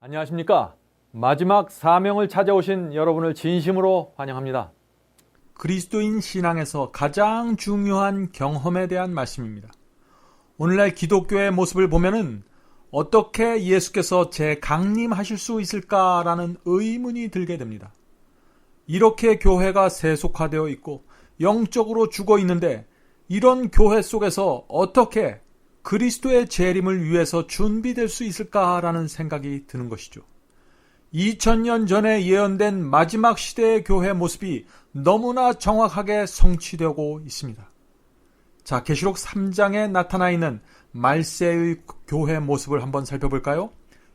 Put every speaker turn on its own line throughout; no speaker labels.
안녕하십니까. 마지막 사명을 찾아오신 여러분을 진심으로 환영합니다.
그리스도인 신앙에서 가장 중요한 경험에 대한 말씀입니다. 오늘날 기독교의 모습을 보면은 어떻게 예수께서 재강림하실 수 있을까라는 의문이 들게 됩니다. 이렇게 교회가 세속화되어 있고 영적으로 죽어 있는데 이런 교회 속에서 어떻게 그리스도의 재림을 위해서 준비될 수 있을까라는 생각이 드는 것이죠. 2000년 전에 예언된 마지막 시대의 교회 모습이 너무나 정확하게 성취되고 있습니다. 자, 계시록 3장에 나타나 있는 말세의 교회 모습을 한번 살펴볼까요?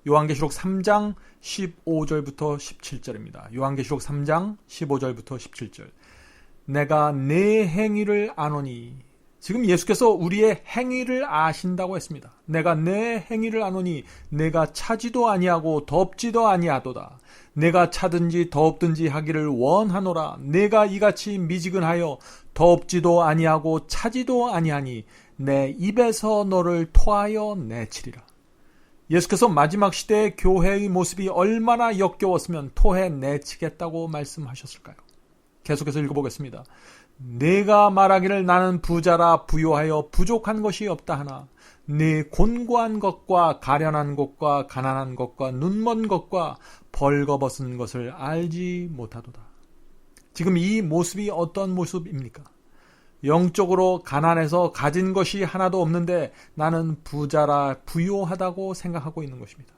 요한계시록 3장 15절부터 17절입니다. 요한계시록 3장 15절부터 17절. 내가 내 행위를 아노니. 지금 예수께서 우리의 행위를 아신다고 했습니다. 내가 내 행위를 아노니 내가 차지도 아니하고 덥지도 아니하도다. 내가 차든지 덥든지 하기를 원하노라. 내가 이같이 미지근하여 덥지도 아니하고 차지도 아니하니 내 입에서 너를 토하여 내치리라. 예수께서 마지막 시대의 교회의 모습이 얼마나 역겨웠으면 토해 내치겠다고 말씀하셨을까요? 계속해서 읽어보겠습니다. 내가 말하기를 나는 부자라 부요하여 부족한 것이 없다 하나 네 곤고한 것과 가련한 것과 가난한 것과 눈먼 것과 벌거벗은 것을 알지 못하도다. 지금 이 모습이 어떤 모습입니까? 영적으로 가난해서 가진 것이 하나도 없는데 나는 부자라 부요하다고 생각하고 있는 것입니다.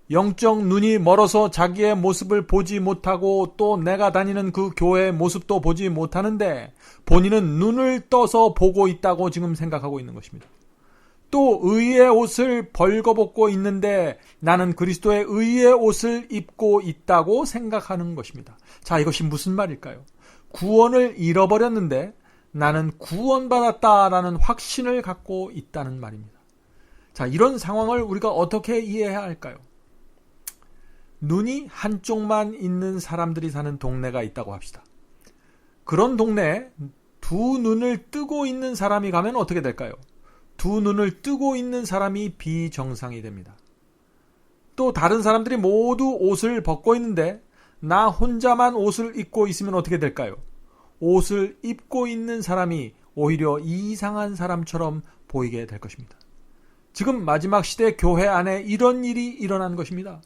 영적 눈이 멀어서 자기의 모습을 보지 못하고 또 내가 다니는 그 교회의 모습도 보지 못하는데 본인은 눈을 떠서 보고 있다고 지금 생각하고 있는 것입니다. 또 의의 옷을 벌거벗고 있는데 나는 그리스도의 의의 옷을 입고 있다고 생각하는 것입니다. 자, 이것이 무슨 말일까요? 구원을 잃어버렸는데 나는 구원받았다라는 확신을 갖고 있다는 말입니다. 자, 이런 상황을 우리가 어떻게 이해해야 할까요? 눈이 한쪽만 있는 사람들이 사는 동네가 있다고 합시다. 그런 동네에 두 눈을 뜨고 있는 사람이 가면 어떻게 될까요? 두 눈을 뜨고 있는 사람이 비정상이 됩니다. 또 다른 사람들이 모두 옷을 벗고 있는데 나 혼자만 옷을 입고 있으면 어떻게 될까요? 옷을 입고 있는 사람이 오히려 이상한 사람처럼 보이게 될 것입니다. 지금 마지막 시대 교회 안에 이런 일이 일어난 것입니다.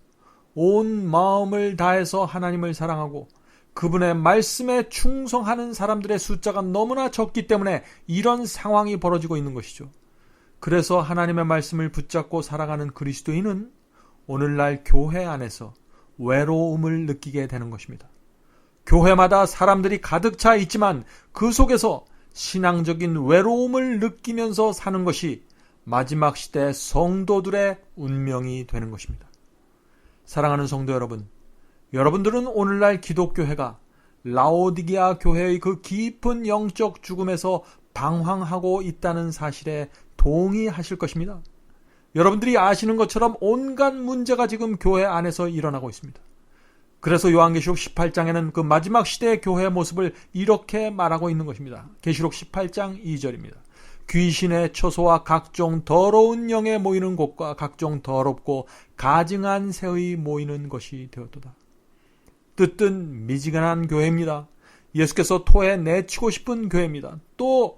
온 마음을 다해서 하나님을 사랑하고 그분의 말씀에 충성하는 사람들의 숫자가 너무나 적기 때문에 이런 상황이 벌어지고 있는 것이죠. 그래서 하나님의 말씀을 붙잡고 살아가는 그리스도인은 오늘날 교회 안에서 외로움을 느끼게 되는 것입니다. 교회마다 사람들이 가득 차 있지만 그 속에서 신앙적인 외로움을 느끼면서 사는 것이 마지막 시대 성도들의 운명이 되는 것입니다. 사랑하는 성도 여러분, 여러분들은 오늘날 기독교회가 라오디게아 교회의 그 깊은 영적 죽음에서 방황하고 있다는 사실에 동의하실 것입니다. 여러분들이 아시는 것처럼 온갖 문제가 지금 교회 안에서 일어나고 있습니다. 그래서 요한계시록 18장에는 그 마지막 시대의 교회의 모습을 이렇게 말하고 있는 것입니다. 계시록 18장 2절입니다. 귀신의 처소와 각종 더러운 영에 모이는 곳과 각종 더럽고 가증한 새의 모이는 것이 되었도다. 뜻은 미지근한 교회입니다. 예수께서 토해 내치고 싶은 교회입니다. 또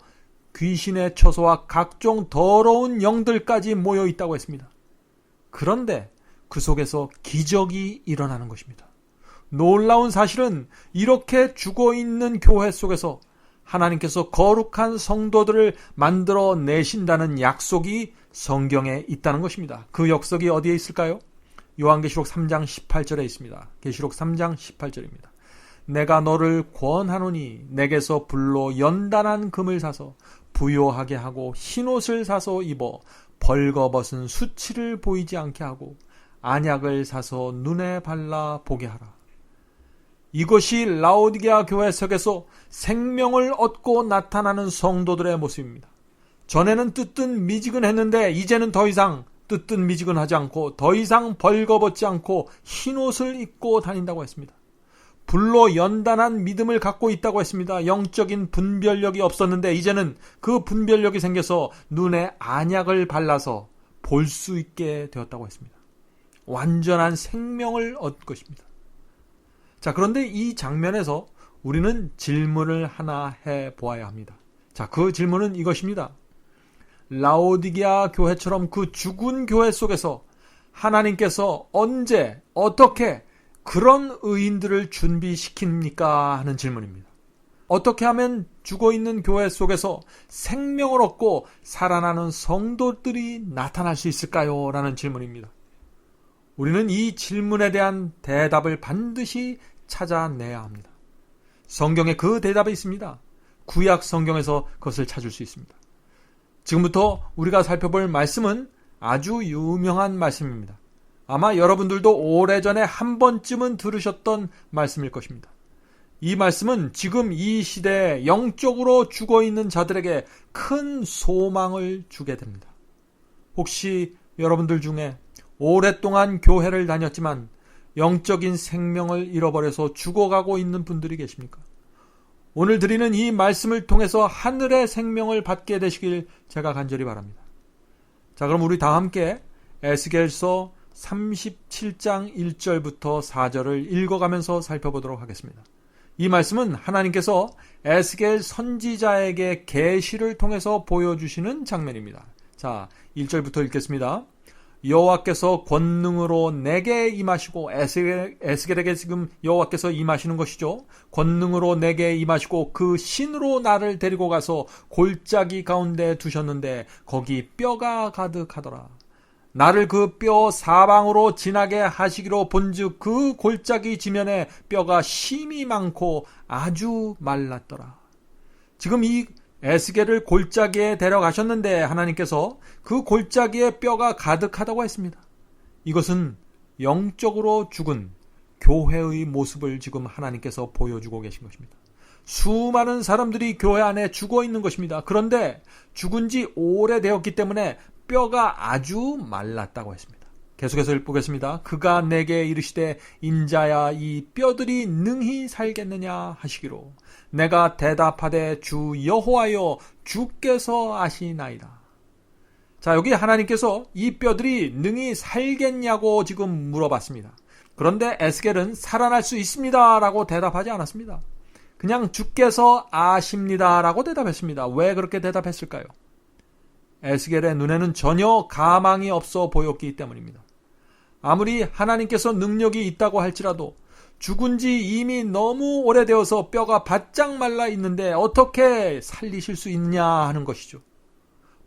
귀신의 처소와 각종 더러운 영들까지 모여 있다고 했습니다. 그런데 그 속에서 기적이 일어나는 것입니다. 놀라운 사실은 이렇게 죽어있는 교회 속에서 하나님께서 거룩한 성도들을 만들어 내신다는 약속이 성경에 있다는 것입니다. 그 약속이 어디에 있을까요? 요한계시록 3장 18절에 있습니다. 계시록 3장 18절입니다. 내가 너를 권하노니 내게서 불로 연단한 금을 사서 부요하게 하고 흰옷을 사서 입어 벌거벗은 수치를 보이지 않게 하고 안약을 사서 눈에 발라 보게 하라. 이것이 라오디게아 교회 속에서 생명을 얻고 나타나는 성도들의 모습입니다. 전에는 뜨뜻 미지근했는데 이제는 더 이상 뜨뜻 미지근하지 않고 더 이상 벌거벗지 않고 흰옷을 입고 다닌다고 했습니다. 불로 연단한 믿음을 갖고 있다고 했습니다. 영적인 분별력이 없었는데 이제는 그 분별력이 생겨서 눈에 안약을 발라서 볼 수 있게 되었다고 했습니다. 완전한 생명을 얻을 것입니다. 자, 그런데 이 장면에서 우리는 질문을 하나 해 보아야 합니다. 자, 그 질문은 이것입니다. 라오디게아 교회처럼 그 죽은 교회 속에서 하나님께서 언제, 어떻게 그런 의인들을 준비시킵니까? 하는 질문입니다. 어떻게 하면 죽어있는 교회 속에서 생명을 얻고 살아나는 성도들이 나타날 수 있을까요? 라는 질문입니다. 우리는 이 질문에 대한 대답을 반드시 찾아내야 합니다. 성경에 그 대답이 있습니다. 구약 성경에서 그것을 찾을 수 있습니다. 지금부터 우리가 살펴볼 말씀은 아주 유명한 말씀입니다. 아마 여러분들도 오래전에 한 번쯤은 들으셨던 말씀일 것입니다. 이 말씀은 지금 이 시대에 영적으로 죽어있는 자들에게 큰 소망을 주게 됩니다. 혹시 여러분들 중에 오랫동안 교회를 다녔지만 영적인 생명을 잃어버려서 죽어가고 있는 분들이 계십니까? 오늘 드리는 이 말씀을 통해서 하늘의 생명을 받게 되시길 제가 간절히 바랍니다. 자, 그럼 우리 다 함께 에스겔서 37장 1절부터 4절을 읽어가면서 살펴보도록 하겠습니다. 이 말씀은 하나님께서 에스겔 선지자에게 계시를 통해서 보여주시는 장면입니다. 자, 1절부터 읽겠습니다. 여호와께서 권능으로 내게 임하시고, 에스겔에게 지금 여호와께서 임하시는 것이죠. 권능으로 내게 임하시고 그 신으로 나를 데리고 가서 골짜기 가운데 두셨는데 거기 뼈가 가득하더라. 나를 그 뼈 사방으로 지나게 하시기로 본즉 그 골짜기 지면에 뼈가 심이 많고 아주 말랐더라. 지금 이 에스겔을 골짜기에 데려가셨는데 하나님께서 그 골짜기에 뼈가 가득하다고 했습니다. 이것은 영적으로 죽은 교회의 모습을 지금 하나님께서 보여주고 계신 것입니다. 수많은 사람들이 교회 안에 죽어 있는 것입니다. 그런데 죽은 지 오래되었기 때문에 뼈가 아주 말랐다고 했습니다. 계속해서 읽보겠습니다. 그가 내게 이르시되 인자야 이 뼈들이 능히 살겠느냐 하시기로 내가 대답하되 주 여호와여 주께서 아시나이다. 자, 여기 하나님께서 이 뼈들이 능히 살겠냐고 지금 물어봤습니다. 그런데 에스겔은 살아날 수 있습니다 라고 대답하지 않았습니다. 그냥 주께서 아십니다 라고 대답했습니다. 왜 그렇게 대답했을까요? 에스겔의 눈에는 전혀 가망이 없어 보였기 때문입니다. 아무리 하나님께서 능력이 있다고 할지라도 죽은 지 이미 너무 오래되어서 뼈가 바짝 말라 있는데 어떻게 살리실 수 있냐 하는 것이죠.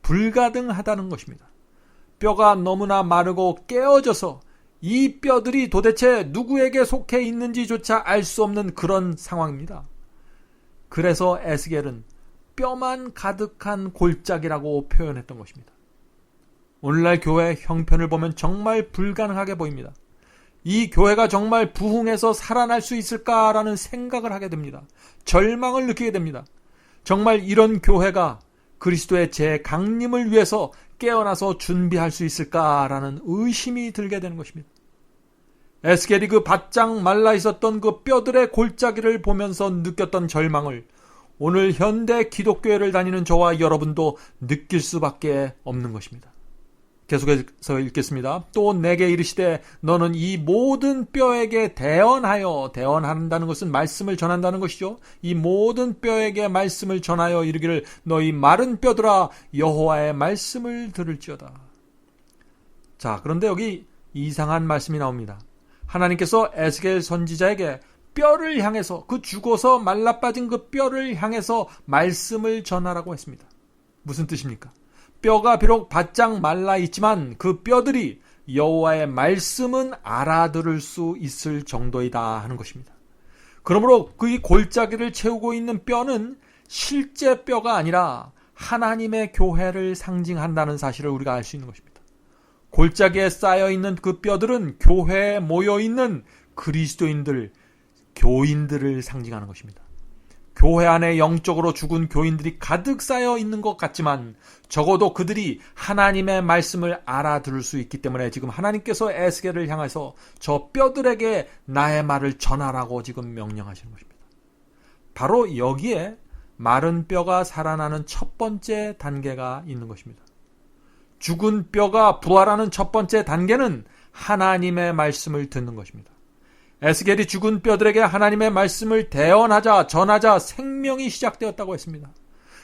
불가능하다는 것입니다. 뼈가 너무나 마르고 깨어져서 이 뼈들이 도대체 누구에게 속해 있는지조차 알 수 없는 그런 상황입니다. 그래서 에스겔은 뼈만 가득한 골짜기라고 표현했던 것입니다. 오늘날 교회 형편을 보면 정말 불가능하게 보입니다. 이 교회가 정말 부흥해서 살아날 수 있을까라는 생각을 하게 됩니다. 절망을 느끼게 됩니다. 정말 이런 교회가 그리스도의 재강림을 위해서 깨어나서 준비할 수 있을까라는 의심이 들게 되는 것입니다. 에스겔이 그 바짝 말라 있었던 그 뼈들의 골짜기를 보면서 느꼈던 절망을 오늘 현대 기독교회를 다니는 저와 여러분도 느낄 수밖에 없는 것입니다. 계속해서 읽겠습니다. 또 내게 이르시되 너는 이 모든 뼈에게 대언한다는 것은 말씀을 전한다는 것이죠. 이 모든 뼈에게 말씀을 전하여 이르기를 너희 마른 뼈들아 여호와의 말씀을 들을지어다. 자, 그런데 여기 이상한 말씀이 나옵니다. 하나님께서 에스겔 선지자에게 뼈를 향해서 그 죽어서 말라빠진 그 뼈를 향해서 말씀을 전하라고 했습니다. 무슨 뜻입니까? 뼈가 비록 바짝 말라 있지만 그 뼈들이 여호와의 말씀은 알아들을 수 있을 정도이다 하는 것입니다. 그러므로 그 골짜기를 채우고 있는 뼈는 실제 뼈가 아니라 하나님의 교회를 상징한다는 사실을 우리가 알 수 있는 것입니다. 골짜기에 쌓여있는 그 뼈들은 교회에 모여있는 그리스도인들, 교인들을 상징하는 것입니다. 교회 안에 영적으로 죽은 교인들이 가득 쌓여 있는 것 같지만 적어도 그들이 하나님의 말씀을 알아들을 수 있기 때문에 지금 하나님께서 에스겔을 향해서 저 뼈들에게 나의 말을 전하라고 지금 명령하시는 것입니다. 바로 여기에 마른 뼈가 살아나는 첫 번째 단계가 있는 것입니다. 죽은 뼈가 부활하는 첫 번째 단계는 하나님의 말씀을 듣는 것입니다. 에스겔이 죽은 뼈들에게 하나님의 말씀을 대언하자 전하자 생명이 시작되었다고 했습니다.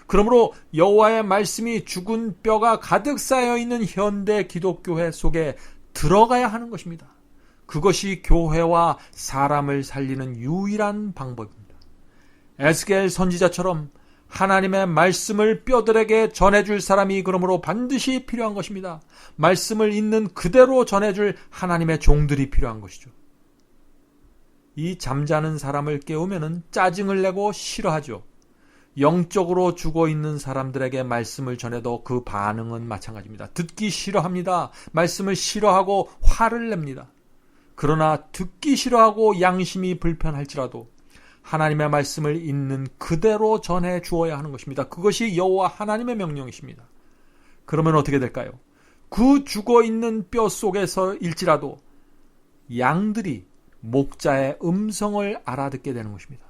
그러므로 여호와의 말씀이 죽은 뼈가 가득 쌓여있는 현대 기독교회 속에 들어가야 하는 것입니다. 그것이 교회와 사람을 살리는 유일한 방법입니다. 에스겔 선지자처럼 하나님의 말씀을 뼈들에게 전해줄 사람이 그러므로 반드시 필요한 것입니다. 말씀을 있는 그대로 전해줄 하나님의 종들이 필요한 것이죠. 이 잠자는 사람을 깨우면 짜증을 내고 싫어하죠. 영적으로 죽어있는 사람들에게 말씀을 전해도 그 반응은 마찬가지입니다. 듣기 싫어합니다. 말씀을 싫어하고 화를 냅니다. 그러나 듣기 싫어하고 양심이 불편할지라도 하나님의 말씀을 있는 그대로 전해 주어야 하는 것입니다. 그것이 여호와 하나님의 명령이십니다. 그러면 어떻게 될까요? 그 죽어있는 뼈 속에서일지라도 양들이 목자의 음성을 알아듣게 되는 것입니다.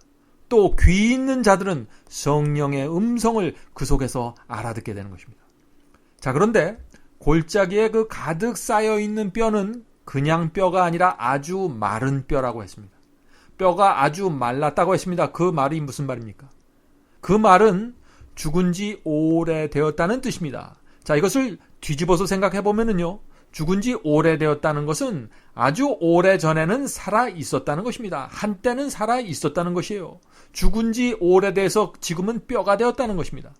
또 귀 있는 자들은 성령의 음성을 그 속에서 알아듣게 되는 것입니다. 자, 그런데 골짜기에 그 가득 쌓여있는 뼈는 그냥 뼈가 아니라 아주 마른 뼈라고 했습니다. 뼈가 아주 말랐다고 했습니다. 그 말이 무슨 말입니까? 그 말은 죽은 지 오래되었다는 뜻입니다. 자, 이것을 뒤집어서 생각해 보면은요, 죽은 지 오래되었다는 것은 아주 오래전에는 살아 있었다는 것입니다. 한때는 살아 있었다는 것이에요. 죽은 지 오래돼서 지금은 뼈가 되었다는 것입니다.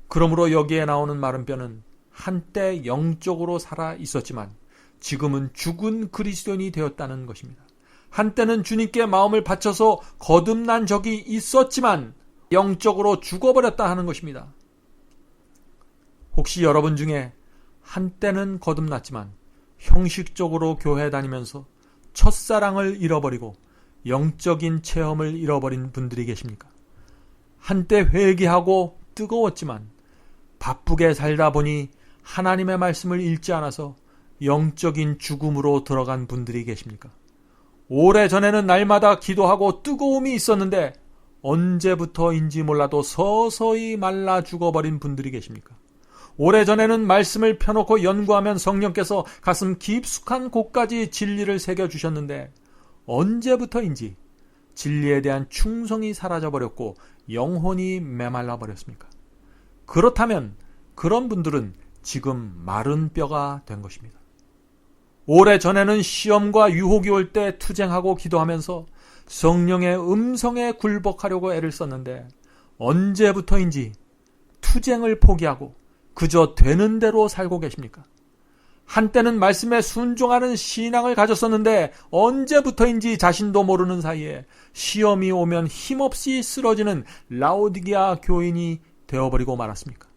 그러므로 여기에 나오는 마른 뼈는 한때 영적으로 살아 있었지만 지금은 죽은 그리스도인이 되었다는 것입니다. 한때는 주님께 마음을 바쳐서 거듭난 적이 있었지만 영적으로 죽어버렸다 하는 것입니다. 혹시 여러분 중에 한때는 거듭났지만 형식적으로 교회 다니면서 첫사랑을 잃어버리고 영적인 체험을 잃어버린 분들이 계십니까? 한때 회개하고 뜨거웠지만 바쁘게 살다 보니 하나님의 말씀을 읽지 않아서 영적인 죽음으로 들어간 분들이 계십니까? 오래전에는 날마다 기도하고 뜨거움이 있었는데 언제부터인지 몰라도 서서히 말라 죽어버린 분들이 계십니까? 오래전에는 말씀을 펴놓고 연구하면 성령께서 가슴 깊숙한 곳까지 진리를 새겨주셨는데 언제부터인지 진리에 대한 충성이 사라져버렸고 영혼이 메말라 버렸습니까? 그렇다면 그런 분들은 지금 마른 뼈가 된 것입니다. 오래전에는 시험과 유혹이 올 때 투쟁하고 기도하면서 성령의 음성에 굴복하려고 애를 썼는데 언제부터인지 투쟁을 포기하고 그저 되는 대로 살고 계십니까? 한때는 말씀에 순종하는 신앙을 가졌었는데 언제부터인지 자신도 모르는 사이에 시험이 오면 힘없이 쓰러지는 라오디게아 교인이 되어버리고 말았습니까?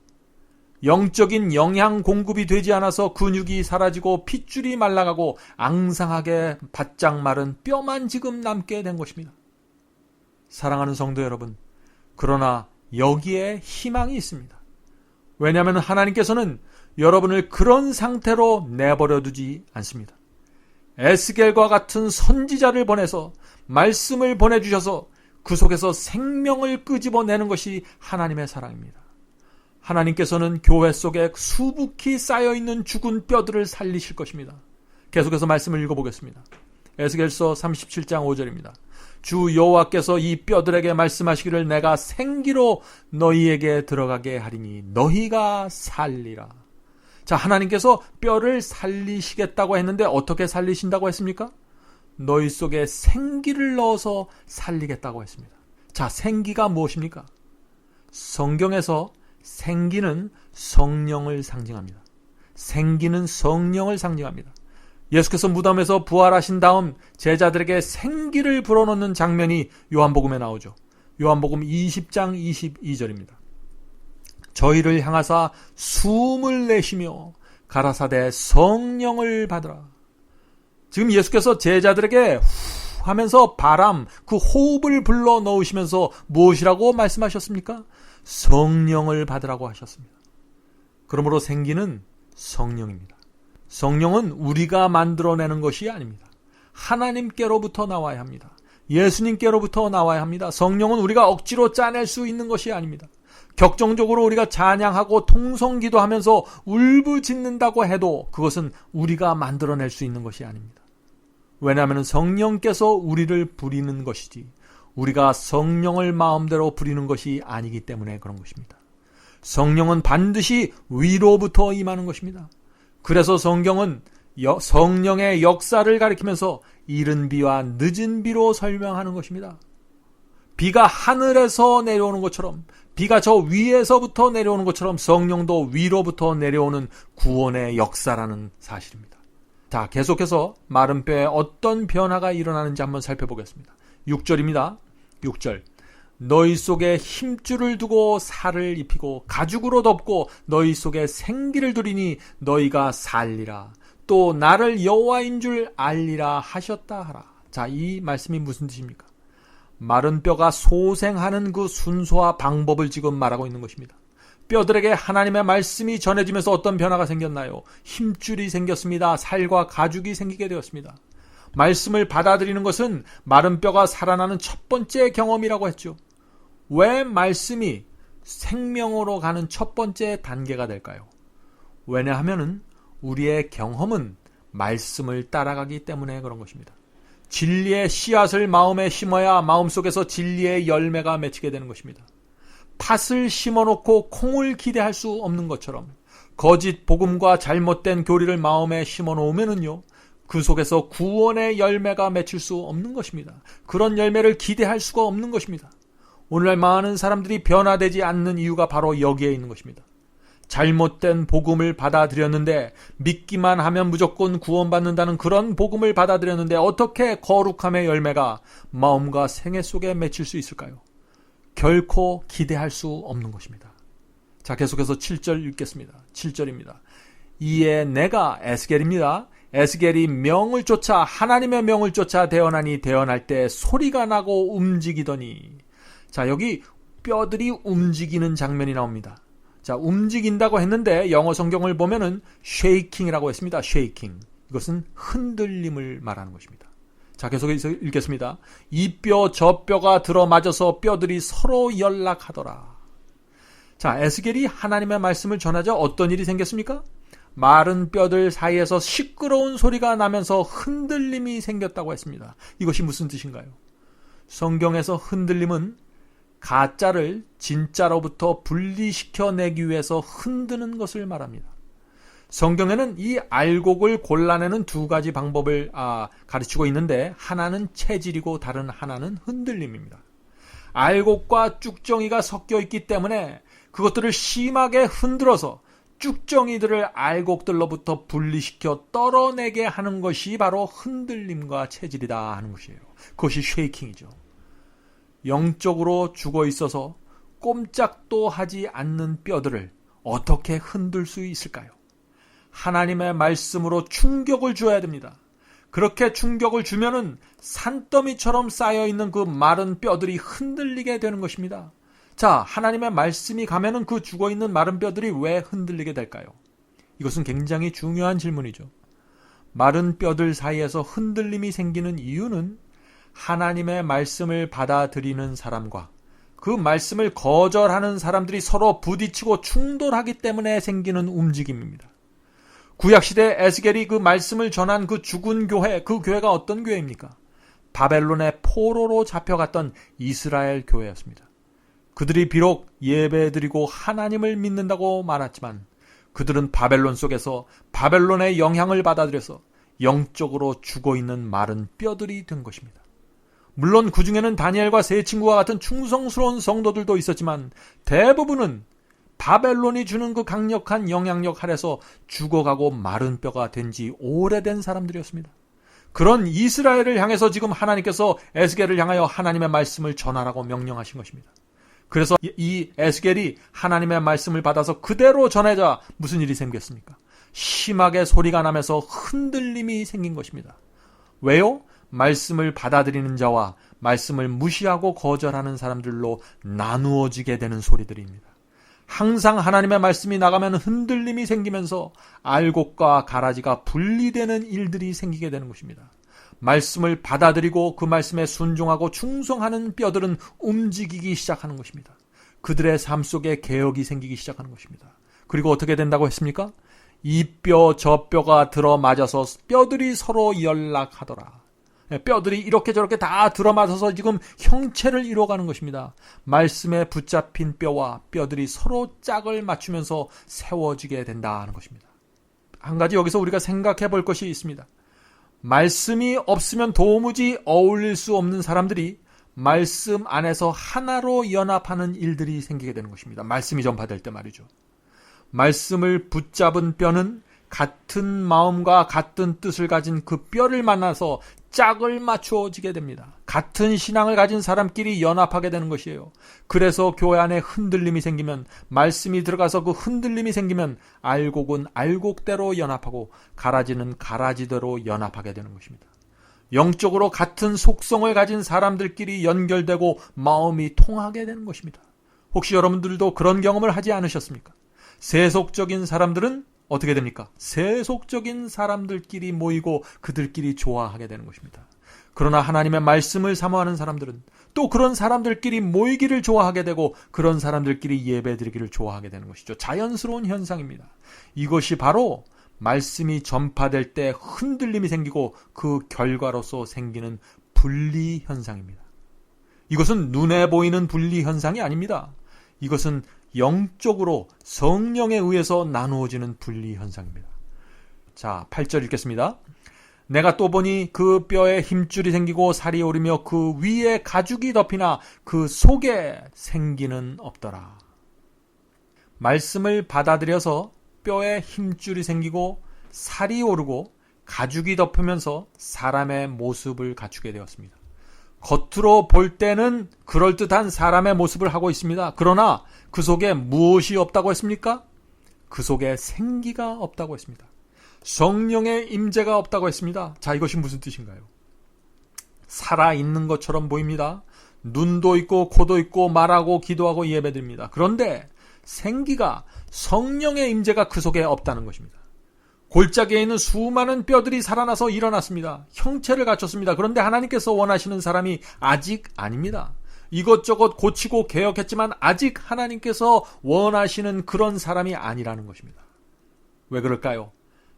영적인 영양 공급이 되지 않아서 근육이 사라지고 핏줄이 말라가고 앙상하게 바짝 마른 뼈만 지금 남게 된 것입니다. 사랑하는 성도 여러분, 그러나 여기에 희망이 있습니다. 왜냐하면 하나님께서는 여러분을 그런 상태로 내버려 두지 않습니다. 에스겔과 같은 선지자를 보내서 말씀을 보내주셔서 그 속에서 생명을 끄집어내는 것이 하나님의 사랑입니다. 하나님께서는 교회 속에 수북히 쌓여있는 죽은 뼈들을 살리실 것입니다. 계속해서 말씀을 읽어보겠습니다. 에스겔서 37장 5절입니다. 주 여호와께서 이 뼈들에게 말씀하시기를 내가 생기로 너희에게 들어가게 하리니 너희가 살리라. 자, 하나님께서 뼈를 살리시겠다고 했는데 어떻게 살리신다고 했습니까? 너희 속에 생기를 넣어서 살리겠다고 했습니다. 자, 생기가 무엇입니까? 성경에서 생기는 성령을 상징합니다. 생기는 성령을 상징합니다. 예수께서 무덤에서 부활하신 다음 제자들에게 생기를 불어넣는 장면이 요한복음에 나오죠. 요한복음 20장 22절입니다. 저희를 향하사 숨을 내쉬며 가라사대 성령을 받으라. 지금 예수께서 제자들에게 후 하면서 바람, 그 호흡을 불러 넣으시면서 무엇이라고 말씀하셨습니까? 성령을 받으라고 하셨습니다. 그러므로 생기는 성령입니다. 성령은 우리가 만들어내는 것이 아닙니다. 하나님께로부터 나와야 합니다. 예수님께로부터 나와야 합니다. 성령은 우리가 억지로 짜낼 수 있는 것이 아닙니다. 격정적으로 우리가 찬양하고 통성기도하면서 울부짖는다고 해도 그것은 우리가 만들어낼 수 있는 것이 아닙니다. 왜냐하면 성령께서 우리를 부리는 것이지 우리가 성령을 마음대로 부리는 것이 아니기 때문에 그런 것입니다. 성령은 반드시 위로부터 임하는 것입니다. 그래서 성경은 성령의 역사를 가리키면서 이른 비와 늦은 비로 설명하는 것입니다. 비가 하늘에서 내려오는 것처럼, 비가 저 위에서부터 내려오는 것처럼 성령도 위로부터 내려오는 구원의 역사라는 사실입니다. 자, 계속해서 마른 뼈에 어떤 변화가 일어나는지 한번 살펴보겠습니다. 6절입니다. 6절. 너희 속에 힘줄을 두고 살을 입히고 가죽으로 덮고 너희 속에 생기를 두리니 너희가 살리라. 또 나를 여호와인 줄 알리라 하셨다 하라. 자, 이 말씀이 무슨 뜻입니까? 마른 뼈가 소생하는 그 순서와 방법을 지금 말하고 있는 것입니다. 뼈들에게 하나님의 말씀이 전해지면서 어떤 변화가 생겼나요? 힘줄이 생겼습니다. 살과 가죽이 생기게 되었습니다. 말씀을 받아들이는 것은 마른 뼈가 살아나는 첫 번째 경험이라고 했죠. 왜 말씀이 생명으로 가는 첫 번째 단계가 될까요? 왜냐하면 우리의 경험은 말씀을 따라가기 때문에 그런 것입니다. 진리의 씨앗을 마음에 심어야 마음속에서 진리의 열매가 맺히게 되는 것입니다. 팥을 심어놓고 콩을 기대할 수 없는 것처럼 거짓 복음과 잘못된 교리를 마음에 심어놓으면요, 그 속에서 구원의 열매가 맺힐 수 없는 것입니다. 그런 열매를 기대할 수가 없는 것입니다. 오늘날 많은 사람들이 변화되지 않는 이유가 바로 여기에 있는 것입니다. 잘못된 복음을 받아들였는데, 믿기만 하면 무조건 구원받는다는 그런 복음을 받아들였는데 어떻게 거룩함의 열매가 마음과 생애 속에 맺힐 수 있을까요? 결코 기대할 수 없는 것입니다. 자, 계속해서 7절 읽겠습니다. 7절입니다. 이에 내가 에스겔입니다. 에스겔이 명을 쫓아 하나님의 명을 쫓아 대언하니 대언할 때 소리가 나고 움직이더니, 자, 여기 뼈들이 움직이는 장면이 나옵니다. 자, 움직인다고 했는데 영어 성경을 보면은 쉐이킹이라고 했습니다. 쉐이킹. 이것은 흔들림을 말하는 것입니다. 자, 계속해서 읽겠습니다. 이 뼈 저 뼈가 들어맞아서 뼈들이 서로 연락하더라. 자, 에스겔이 하나님의 말씀을 전하자 어떤 일이 생겼습니까? 마른 뼈들 사이에서 시끄러운 소리가 나면서 흔들림이 생겼다고 했습니다. 이것이 무슨 뜻인가요? 성경에서 흔들림은 가짜를 진짜로부터 분리시켜내기 위해서 흔드는 것을 말합니다. 성경에는 이 알곡을 골라내는 두 가지 방법을 가르치고 있는데, 하나는 체질이고 다른 하나는 흔들림입니다. 알곡과 쭉정이가 섞여 있기 때문에 그것들을 심하게 흔들어서 쭉정이들을 알곡들로부터 분리시켜 떨어내게 하는 것이 바로 흔들림과 체질이다 하는 것이에요. 그것이 쉐이킹이죠. 영적으로 죽어 있어서 꼼짝도 하지 않는 뼈들을 어떻게 흔들 수 있을까요? 하나님의 말씀으로 충격을 줘야 됩니다. 그렇게 충격을 주면은 산더미처럼 쌓여있는 그 마른 뼈들이 흔들리게 되는 것입니다. 자, 하나님의 말씀이 가면은 그 죽어있는 마른 뼈들이 왜 흔들리게 될까요? 이것은 굉장히 중요한 질문이죠. 마른 뼈들 사이에서 흔들림이 생기는 이유는 하나님의 말씀을 받아들이는 사람과 그 말씀을 거절하는 사람들이 서로 부딪히고 충돌하기 때문에 생기는 움직임입니다. 구약시대 에스겔이 그 말씀을 전한 그 죽은 교회, 그 교회가 어떤 교회입니까? 바벨론의 포로로 잡혀갔던 이스라엘 교회였습니다. 그들이 비록 예배드리고 하나님을 믿는다고 말했지만 그들은 바벨론 속에서 바벨론의 영향을 받아들여서 영적으로 죽어있는 마른 뼈들이 된 것입니다. 물론 그 중에는 다니엘과 세 친구와 같은 충성스러운 성도들도 있었지만 대부분은 바벨론이 주는 그 강력한 영향력 아래서 죽어가고 마른 뼈가 된 지 오래된 사람들이었습니다. 그런 이스라엘을 향해서 지금 하나님께서 에스겔을 향하여 하나님의 말씀을 전하라고 명령하신 것입니다. 그래서 이 에스겔이 하나님의 말씀을 받아서 그대로 전하자 무슨 일이 생겼습니까? 심하게 소리가 나면서 흔들림이 생긴 것입니다. 왜요? 말씀을 받아들이는 자와 말씀을 무시하고 거절하는 사람들로 나누어지게 되는 소리들입니다. 항상 하나님의 말씀이 나가면 흔들림이 생기면서 알곡과 가라지가 분리되는 일들이 생기게 되는 것입니다. 말씀을 받아들이고 그 말씀에 순종하고 충성하는 뼈들은 움직이기 시작하는 것입니다. 그들의 삶 속에 개혁이 생기기 시작하는 것입니다. 그리고 어떻게 된다고 했습니까? 이 뼈 저 뼈가 들어맞아서 뼈들이 서로 연락하더라. 뼈들이 이렇게 저렇게 다 들어맞아서 지금 형체를 이루어가는 것입니다. 말씀에 붙잡힌 뼈와 뼈들이 서로 짝을 맞추면서 세워지게 된다는 것입니다. 한 가지 여기서 우리가 생각해 볼 것이 있습니다. 말씀이 없으면 도무지 어울릴 수 없는 사람들이 말씀 안에서 하나로 연합하는 일들이 생기게 되는 것입니다. 말씀이 전파될 때 말이죠. 말씀을 붙잡은 뼈는 같은 마음과 같은 뜻을 가진 그 뼈를 만나서 짝을 맞추어지게 됩니다. 같은 신앙을 가진 사람끼리 연합하게 되는 것이에요. 그래서 교회 안에 흔들림이 생기면, 말씀이 들어가서 그 흔들림이 생기면 알곡은 알곡대로 연합하고 가라지는 가라지대로 연합하게 되는 것입니다. 영적으로 같은 속성을 가진 사람들끼리 연결되고 마음이 통하게 되는 것입니다. 혹시 여러분들도 그런 경험을 하지 않으셨습니까? 세속적인 사람들은 어떻게 됩니까? 세속적인 사람들끼리 모이고 그들끼리 좋아하게 되는 것입니다. 그러나 하나님의 말씀을 사모하는 사람들은 또 그런 사람들끼리 모이기를 좋아하게 되고 그런 사람들끼리 예배드리기를 좋아하게 되는 것이죠. 자연스러운 현상입니다. 이것이 바로 말씀이 전파될 때 흔들림이 생기고 그 결과로서 생기는 분리 현상입니다. 이것은 눈에 보이는 분리 현상이 아닙니다. 이것은 영적으로 성령에 의해서 나누어지는 분리 현상입니다. 자, 8절 읽겠습니다. 내가 또 보니 그 뼈에 힘줄이 생기고 살이 오르며 그 위에 가죽이 덮이나 그 속에 생기는 없더라. 말씀을 받아들여서 뼈에 힘줄이 생기고 살이 오르고 가죽이 덮으면서 사람의 모습을 갖추게 되었습니다. 겉으로 볼 때는 그럴듯한 사람의 모습을 하고 있습니다. 그러나 그 속에 무엇이 없다고 했습니까? 그 속에 생기가 없다고 했습니다. 성령의 임재가 없다고 했습니다. 자, 이것이 무슨 뜻인가요? 살아있는 것처럼 보입니다. 눈도 있고 코도 있고 말하고 기도하고 예배드립니다. 그런데 생기가, 성령의 임재가 그 속에 없다는 것입니다. 골짜기에 있는 수많은 뼈들이 살아나서 일어났습니다. 형체를 갖췄습니다. 그런데 하나님께서 원하시는 사람이 아직 아닙니다. 이것저것 고치고 개혁했지만 아직 하나님께서 원하시는 그런 사람이 아니라는 것입니다. 왜 그럴까요?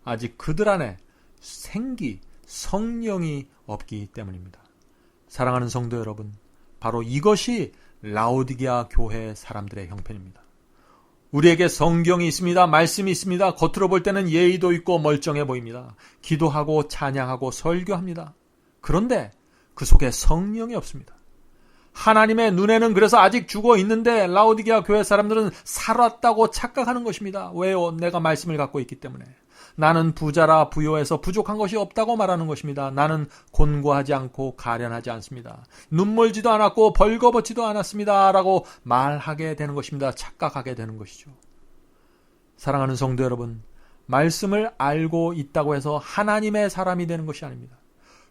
아직 그들 안에 생기, 성령이 없기 때문입니다. 사랑하는 성도 여러분, 바로 이것이 라오디게아 교회 사람들의 형편입니다. 우리에게 성경이 있습니다. 말씀이 있습니다. 겉으로 볼 때는 예의도 있고 멀쩡해 보입니다. 기도하고 찬양하고 설교합니다. 그런데 그 속에 성령이 없습니다. 하나님의 눈에는 그래서 아직 죽어 있는데 라오디게아 교회 사람들은 살았다고 착각하는 것입니다. 왜요? 내가 말씀을 갖고 있기 때문에. 나는 부자라 부요해서 부족한 것이 없다고 말하는 것입니다. 나는 곤고하지 않고 가련하지 않습니다. 눈멀지도 않았고 벌거벗지도 않았습니다. 라고 말하게 되는 것입니다. 착각하게 되는 것이죠. 사랑하는 성도 여러분, 말씀을 알고 있다고 해서 하나님의 사람이 되는 것이 아닙니다.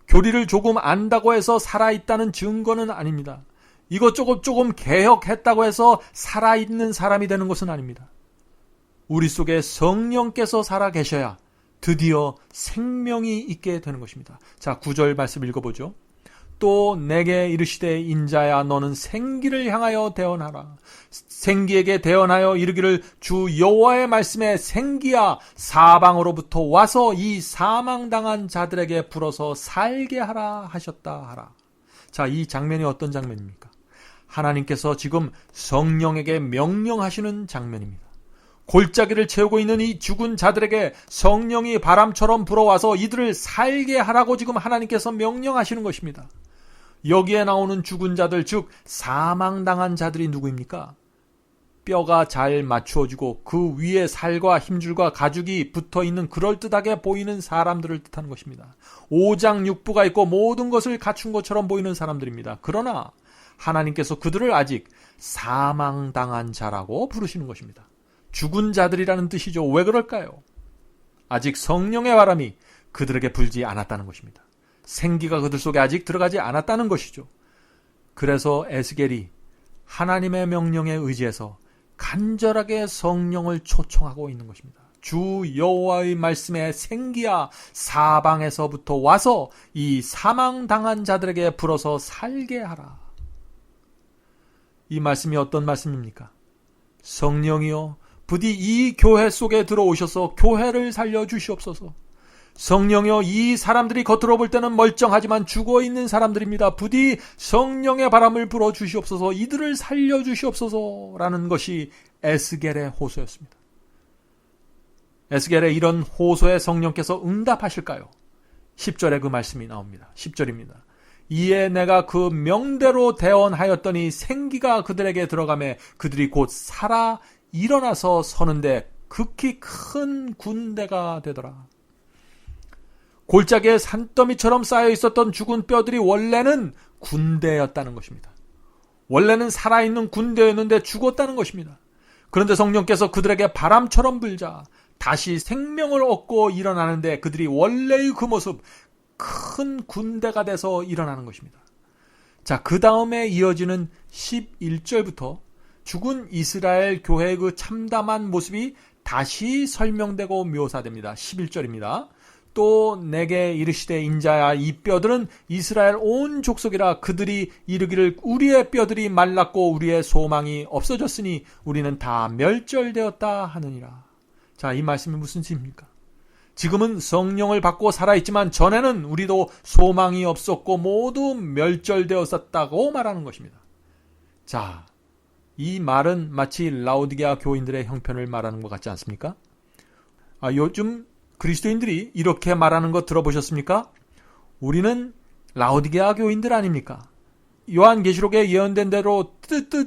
교리를 조금 안다고 해서 살아있다는 증거는 아닙니다. 이것저것 조금 개혁했다고 해서 살아있는 사람이 되는 것은 아닙니다. 우리 속에 성령께서 살아 계셔야 드디어 생명이 있게 되는 것입니다. 자, 9절 말씀 읽어보죠. 또 내게 이르시되 인자야 너는 생기를 향하여 대언하라. 생기에게 대언하여 이르기를 주 여호와의 말씀에 생기야 사방으로부터 와서 이 사망당한 자들에게 불어서 살게 하라 하셨다 하라. 자, 이 장면이 어떤 장면입니까? 하나님께서 지금 성령에게 명령하시는 장면입니다. 골짜기를 채우고 있는 이 죽은 자들에게 성령이 바람처럼 불어와서 이들을 살게 하라고 지금 하나님께서 명령하시는 것입니다. 여기에 나오는 죽은 자들, 즉 사망당한 자들이 누구입니까? 뼈가 잘 맞추어지고 그 위에 살과 힘줄과 가죽이 붙어있는 그럴듯하게 보이는 사람들을 뜻하는 것입니다. 오장육부가 있고 모든 것을 갖춘 것처럼 보이는 사람들입니다. 그러나 하나님께서 그들을 아직 사망당한 자라고 부르시는 것입니다. 죽은 자들이라는 뜻이죠. 왜 그럴까요? 아직 성령의 바람이 그들에게 불지 않았다는 것입니다. 생기가 그들 속에 아직 들어가지 않았다는 것이죠. 그래서 에스겔이 하나님의 명령에 의지해서 간절하게 성령을 초청하고 있는 것입니다. 주 여호와의 말씀에 생기야 사방에서부터 와서 이 사망당한 자들에게 불어서 살게 하라. 이 말씀이 어떤 말씀입니까? 성령이여 부디 이 교회 속에 들어오셔서 교회를 살려주시옵소서. 성령이여 이 사람들이 겉으로 볼 때는 멀쩡하지만 죽어있는 사람들입니다. 부디 성령의 바람을 불어주시옵소서. 이들을 살려주시옵소서 라는 것이 에스겔의 호소였습니다. 에스겔의 이런 호소에 성령께서 응답하실까요? 10절에 그 말씀이 나옵니다. 10절입니다. 이에 내가 그 명대로 대언하였더니 생기가 그들에게 들어가매 그들이 곧 살아 일어나서 서는데 극히 큰 군대가 되더라. 골짜기에 산더미처럼 쌓여 있었던 죽은 뼈들이 원래는 군대였다는 것입니다. 원래는 살아있는 군대였는데 죽었다는 것입니다. 그런데 성령께서 그들에게 바람처럼 불자 다시 생명을 얻고 일어나는데 그들이 원래의 그 모습, 큰 군대가 돼서 일어나는 것입니다. 자, 그 다음에 이어지는 11절부터 죽은 이스라엘 교회의 그 참담한 모습이 다시 설명되고 묘사됩니다. 11절입니다. 또 내게 이르시되 인자야 이 뼈들은 이스라엘 온 족속이라 그들이 이르기를 우리의 뼈들이 말랐고 우리의 소망이 없어졌으니 우리는 다 멸절되었다 하느니라. 자, 이 말씀이 무슨 뜻입니까? 지금은 성령을 받고 살아있지만 전에는 우리도 소망이 없었고 모두 멸절되었었다고 말하는 것입니다. 자, 이 말은 마치 라오디게아 교인들의 형편을 말하는 것 같지 않습니까? 요즘 그리스도인들이 이렇게 말하는 거 들어보셨습니까? 우리는 라오디게아 교인들 아닙니까? 요한계시록에 예언된 대로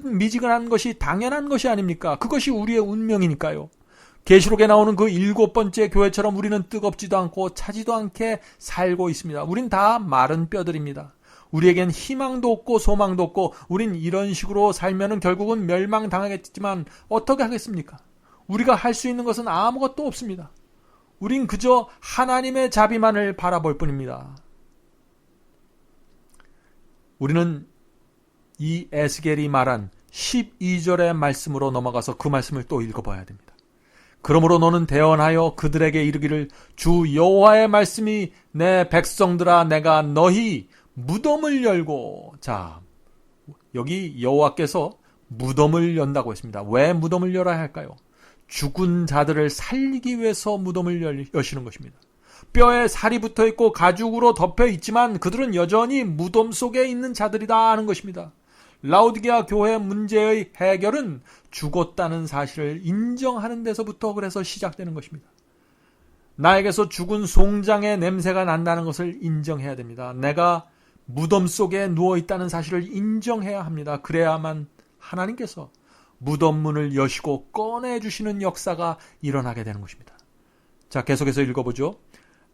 미지근한 것이 당연한 것이 아닙니까? 그것이 우리의 운명이니까요. 계시록에 나오는 그 7번째 교회처럼 우리는 뜨겁지도 않고 차지도 않게 살고 있습니다. 우린 다 마른 뼈들입니다. 우리에겐 희망도 없고 소망도 없고 우린 이런 식으로 살면은 결국은 멸망당하겠지만 어떻게 하겠습니까? 우리가 할 수 있는 것은 아무것도 없습니다. 우린 그저 하나님의 자비만을 바라볼 뿐입니다. 우리는 이 에스겔이 말한 12절의 말씀으로 넘어가서 그 말씀을 또 읽어봐야 됩니다. 그러므로 너는 대언하여 그들에게 이르기를 주 여호와의 말씀이 내 백성들아 내가 너희 무덤을 열고. 자, 여기 여호와께서 무덤을 연다고 했습니다. 왜 무덤을 열어야 할까요? 죽은 자들을 살리기 위해서 무덤을 여시는 것입니다. 뼈에 살이 붙어 있고 가죽으로 덮여 있지만 그들은 여전히 무덤 속에 있는 자들이다 하는 것입니다. 라오디게아 교회 문제의 해결은 죽었다는 사실을 인정하는 데서부터 그래서 시작되는 것입니다. 나에게서 죽은 송장의 냄새가 난다는 것을 인정해야 됩니다. 내가 무덤 속에 누워있다는 사실을 인정해야 합니다. 그래야만 하나님께서 무덤 문을 여시고 꺼내주시는 역사가 일어나게 되는 것입니다. 자, 계속해서 읽어보죠.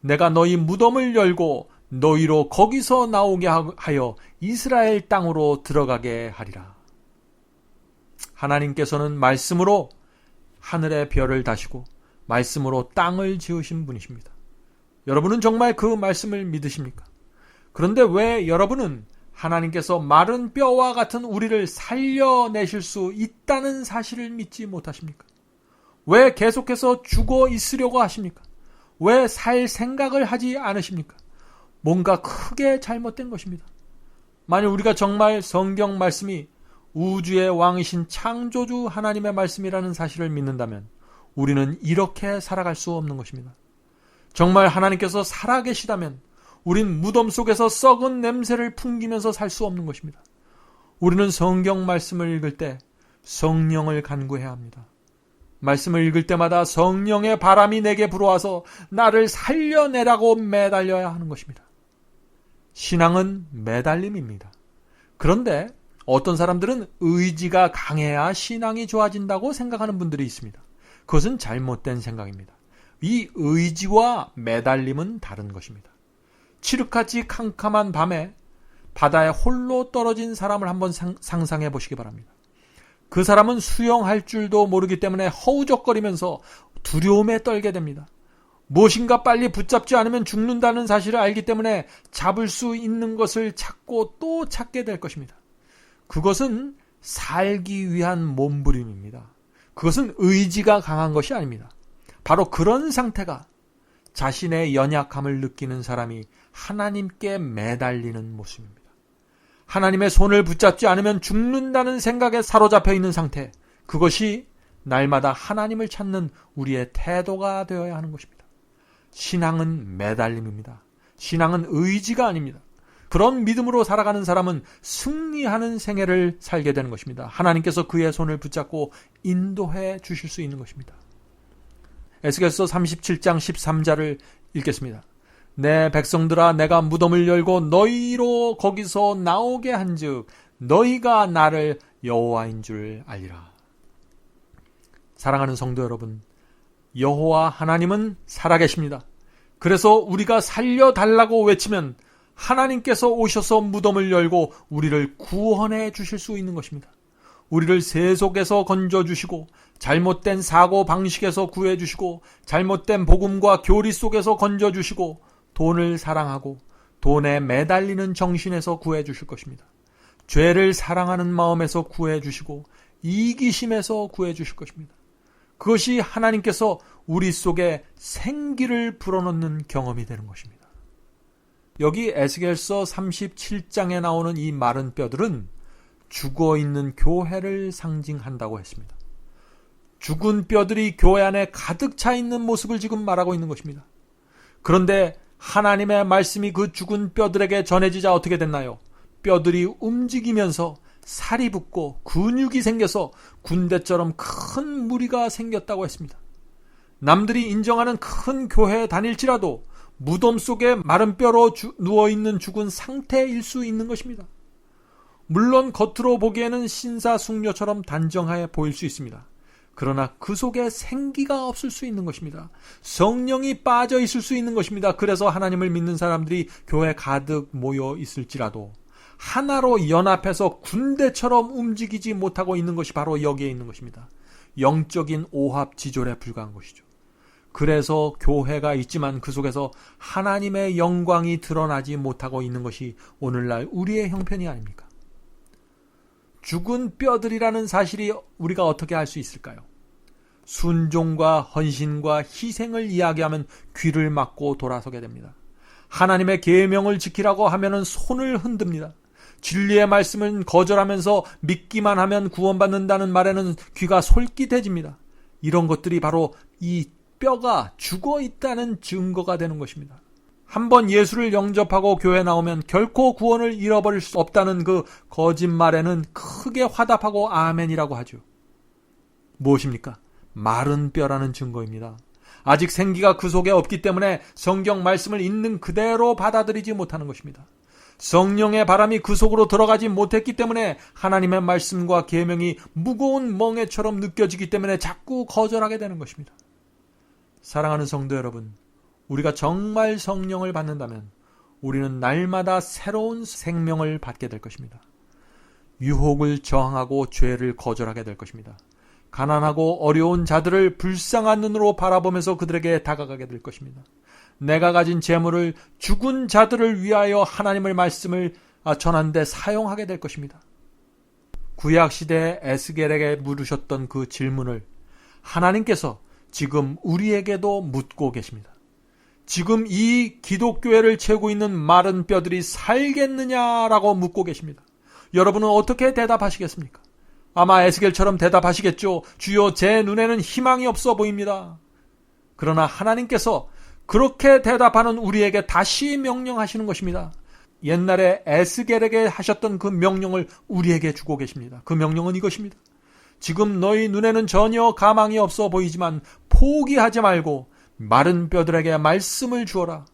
내가 너희 무덤을 열고 너희로 거기서 나오게 하여 이스라엘 땅으로 들어가게 하리라. 하나님께서는 말씀으로 하늘의 별을 다시고 말씀으로 땅을 지으신 분이십니다. 여러분은 정말 그 말씀을 믿으십니까? 그런데 왜 여러분은 하나님께서 마른 뼈와 같은 우리를 살려내실 수 있다는 사실을 믿지 못하십니까? 왜 계속해서 죽어 있으려고 하십니까? 왜 살 생각을 하지 않으십니까? 뭔가 크게 잘못된 것입니다. 만약 우리가 정말 성경 말씀이 우주의 왕이신 창조주 하나님의 말씀이라는 사실을 믿는다면 우리는 이렇게 살아갈 수 없는 것입니다. 정말 하나님께서 살아계시다면 우린 무덤 속에서 썩은 냄새를 풍기면서 살 수 없는 것입니다. 우리는 성경 말씀을 읽을 때 성령을 간구해야 합니다. 말씀을 읽을 때마다 성령의 바람이 내게 불어와서 나를 살려내라고 매달려야 하는 것입니다. 신앙은 매달림입니다. 그런데 어떤 사람들은 의지가 강해야 신앙이 좋아진다고 생각하는 분들이 있습니다. 그것은 잘못된 생각입니다. 이 의지와 매달림은 다른 것입니다. 칠흑같이 캄캄한 밤에 바다에 홀로 떨어진 사람을 한번 상상해 보시기 바랍니다. 그 사람은 수영할 줄도 모르기 때문에 허우적거리면서 두려움에 떨게 됩니다. 무엇인가 빨리 붙잡지 않으면 죽는다는 사실을 알기 때문에 잡을 수 있는 것을 찾고 또 찾게 될 것입니다. 그것은 살기 위한 몸부림입니다. 그것은 의지가 강한 것이 아닙니다. 바로 그런 상태가 자신의 연약함을 느끼는 사람이 하나님께 매달리는 모습입니다. 하나님의 손을 붙잡지 않으면 죽는다는 생각에 사로잡혀 있는 상태, 그것이 날마다 하나님을 찾는 우리의 태도가 되어야 하는 것입니다. 신앙은 매달림입니다. 신앙은 의지가 아닙니다. 그런 믿음으로 살아가는 사람은 승리하는 생애를 살게 되는 것입니다. 하나님께서 그의 손을 붙잡고 인도해 주실 수 있는 것입니다. 에스겔서 37장 13절을 읽겠습니다. 내 백성들아, 내가 무덤을 열고 너희로 거기서 나오게 한즉 너희가 나를 여호와인 줄 알리라. 사랑하는 성도 여러분, 여호와 하나님은 살아계십니다. 그래서 우리가 살려달라고 외치면 하나님께서 오셔서 무덤을 열고 우리를 구원해 주실 수 있는 것입니다. 우리를 세 속에서 건져주시고, 잘못된 사고 방식에서 구해주시고, 잘못된 복음과 교리 속에서 건져주시고, 돈을 사랑하고 돈에 매달리는 정신에서 구해주실 것입니다. 죄를 사랑하는 마음에서 구해주시고 이기심에서 구해주실 것입니다. 그것이 하나님께서 우리 속에 생기를 불어넣는 경험이 되는 것입니다. 여기 에스겔서 37장에 나오는 이 마른 뼈들은 죽어있는 교회를 상징한다고 했습니다. 죽은 뼈들이 교회 안에 가득 차 있는 모습을 지금 말하고 있는 것입니다. 그런데 하나님의 말씀이 그 죽은 뼈들에게 전해지자 어떻게 됐나요? 뼈들이 움직이면서 살이 붙고 근육이 생겨서 군대처럼 큰 무리가 생겼다고 했습니다. 남들이 인정하는 큰 교회에 다닐지라도 무덤 속에 마른 뼈로 누워있는 죽은 상태일 수 있는 것입니다. 물론 겉으로 보기에는 신사숙녀처럼 단정해 보일 수 있습니다. 그러나 그 속에 생기가 없을 수 있는 것입니다. 성령이 빠져 있을 수 있는 것입니다. 그래서 하나님을 믿는 사람들이 교회 가득 모여 있을지라도 하나로 연합해서 군대처럼 움직이지 못하고 있는 것이 바로 여기에 있는 것입니다. 영적인 오합지졸에 불과한 것이죠. 그래서 교회가 있지만 그 속에서 하나님의 영광이 드러나지 못하고 있는 것이 오늘날 우리의 형편이 아닙니까? 죽은 뼈들이라는 사실이 우리가 어떻게 알 수 있을까요? 순종과 헌신과 희생을 이야기하면 귀를 막고 돌아서게 됩니다. 하나님의 계명을 지키라고 하면은 손을 흔듭니다. 진리의 말씀은 거절하면서 믿기만 하면 구원받는다는 말에는 귀가 솔깃해집니다. 이런 것들이 바로 이 뼈가 죽어 있다는 증거가 되는 것입니다. 한번 예수를 영접하고 교회 나오면 결코 구원을 잃어버릴 수 없다는 그 거짓말에는 크게 화답하고 아멘이라고 하죠. 무엇입니까? 마른 뼈라는 증거입니다. 아직 생기가 그 속에 없기 때문에 성경 말씀을 있는 그대로 받아들이지 못하는 것입니다. 성령의 바람이 그 속으로 들어가지 못했기 때문에 하나님의 말씀과 계명이 무거운 멍에처럼 느껴지기 때문에 자꾸 거절하게 되는 것입니다. 사랑하는 성도 여러분, 우리가 정말 성령을 받는다면 우리는 날마다 새로운 생명을 받게 될 것입니다. 유혹을 저항하고 죄를 거절하게 될 것입니다. 가난하고 어려운 자들을 불쌍한 눈으로 바라보면서 그들에게 다가가게 될 것입니다. 내가 가진 재물을 죽은 자들을 위하여 하나님의 말씀을 전하는 데 사용하게 될 것입니다. 구약시대에 에스겔에게 물으셨던 그 질문을 하나님께서 지금 우리에게도 묻고 계십니다. 지금 이 기독교회를 채우고 있는 마른 뼈들이 살겠느냐라고 묻고 계십니다. 여러분은 어떻게 대답하시겠습니까? 아마 에스겔처럼 대답하시겠죠. 주여, 제 눈에는 희망이 없어 보입니다. 그러나 하나님께서 그렇게 대답하는 우리에게 다시 명령하시는 것입니다. 옛날에 에스겔에게 하셨던 그 명령을 우리에게 주고 계십니다. 그 명령은 이것입니다. 지금 너희 눈에는 전혀 가망이 없어 보이지만 포기하지 말고 마른 뼈들에게 말씀을 주어라.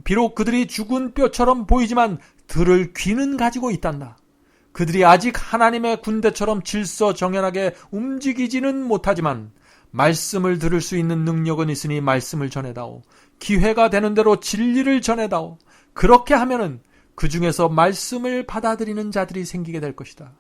비록 그들이 죽은 뼈처럼 보이지만 들을 귀는 가지고 있단다. 그들이 아직 하나님의 군대처럼 질서정연하게 움직이지는 못하지만 말씀을 들을 수 있는 능력은 있으니 말씀을 전해다오. 기회가 되는 대로 진리를 전해다오. 그렇게 하면은 그 중에서 말씀을 받아들이는 자들이 생기게 될 것이다.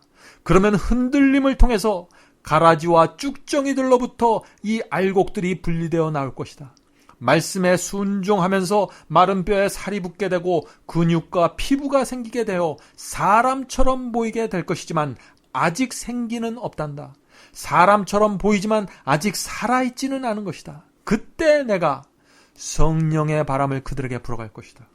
그러면 흔들림을 통해서 가라지와 쭉정이들로부터 이 알곡들이 분리되어 나올 것이다. 말씀에 순종하면서 마른 뼈에 살이 붙게 되고 근육과 피부가 생기게 되어 사람처럼 보이게 될 것이지만 아직 생기는 없단다. 사람처럼 보이지만 아직 살아있지는 않은 것이다. 그때 내가 성령의 바람을 그들에게 불어갈 것이다.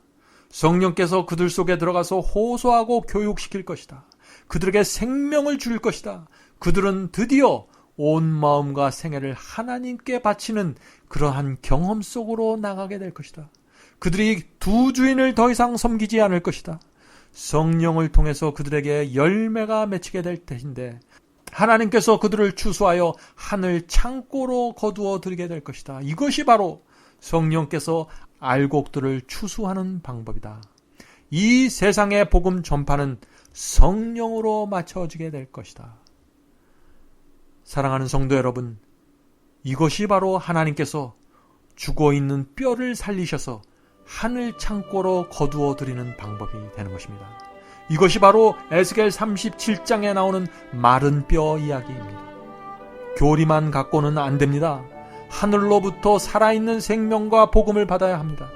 성령께서 그들 속에 들어가서 호소하고 교육시킬 것이다. 그들에게 생명을 줄 것이다. 그들은 드디어 온 마음과 생애를 하나님께 바치는 그러한 경험 속으로 나가게 될 것이다. 그들이 두 주인을 더 이상 섬기지 않을 것이다. 성령을 통해서 그들에게 열매가 맺히게 될 터인데 하나님께서 그들을 추수하여 하늘 창고로 거두어 들이게 될 것이다. 이것이 바로 성령께서 알곡들을 추수하는 방법이다. 이 세상의 복음 전파는 성령으로 맞춰지게 될 것이다. 사랑하는 성도 여러분, 이것이 바로 하나님께서 죽어있는 뼈를 살리셔서 하늘 창고로 거두어 드리는 방법이 되는 것입니다. 이것이 바로 에스겔 37장에 나오는 마른 뼈 이야기입니다. 교리만 갖고는 안 됩니다. 하늘로부터 살아있는 생명과 복음을 받아야 합니다.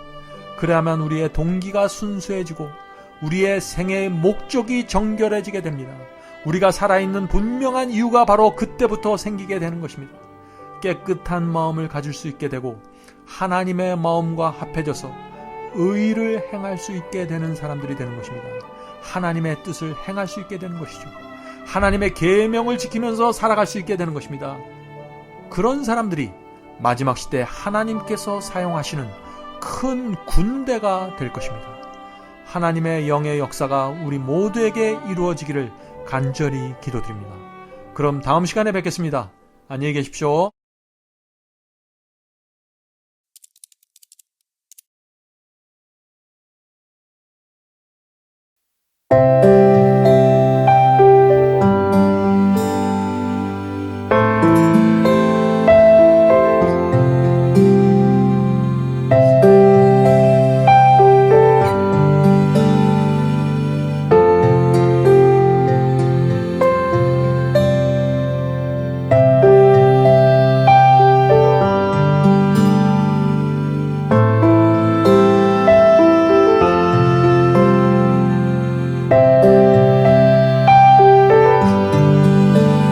그래야만 우리의 동기가 순수해지고 우리의 생애의 목적이 정결해지게 됩니다. 우리가 살아있는 분명한 이유가 바로 그때부터 생기게 되는 것입니다. 깨끗한 마음을 가질 수 있게 되고 하나님의 마음과 합해져서 의를 행할 수 있게 되는 사람들이 되는 것입니다. 하나님의 뜻을 행할 수 있게 되는 것이죠. 하나님의 계명을 지키면서 살아갈 수 있게 되는 것입니다. 그런 사람들이 마지막 시대 하나님께서 사용하시는 큰 군대가 될 것입니다. 하나님의 영의 역사가 우리 모두에게 이루어지기를 간절히 기도드립니다. 그럼 다음 시간에 뵙겠습니다. 안녕히 계십시오.